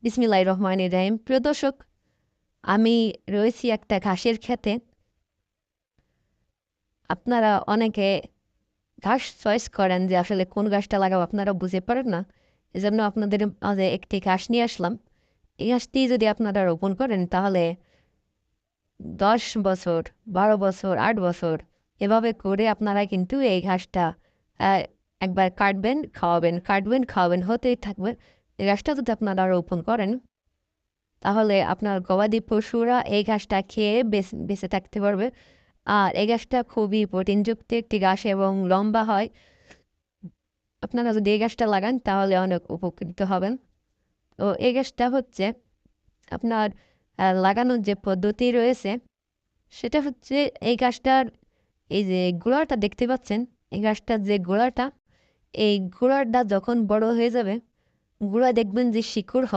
বিসমিল্লাহির রহমানির রহিম। প্রিয় দর্শক, আমি রয়েছি একটা ঘাসের ক্ষেতে। আপনারা অনেকে ঘাস চয়েস করেন যে আসলে কোন ঘাসটা লাগাবো, আপনারা বুঝে পারেন না। এজন্য আপনাদের মাঝে একটি ঘাস নিয়ে আসলাম। এই ঘাসটি যদি আপনারা রোপণ করেন তাহলে 10 বছর, 12 বছর, 8 বছর এভাবে করে আপনারা কিন্তু এই ঘাসটা আহ, একবার কাটবেন, খাওয়াবেন, কাটবেন, খাওয়াবেন, হতেই থাকবে। এই ঘাসটা যদি আপনারা রোপণ করেন তাহলে আপনার গবাদি পশুরা এই ঘাসটা খেয়ে বেঁচে থাকতে পারবে। আর এই গাছটা খুবই প্রোটিনযুক্ত একটি গাছ এবং লম্বা হয়। আপনারা যদি এই গাছটা লাগান তাহলে অনেক উপকৃত হবেন। তো এই গাছটা হচ্ছে আপনার লাগানোর যে পদ্ধতি রয়েছে সেটা হচ্ছে এই গাছটার এই যে গোড়াটা দেখতে পাচ্ছেন, এই গাছটার যে গোড়াটা, এই গোড়াটা যখন বড় হয়ে যাবে, গোড়া দেখবেন যে শিকড়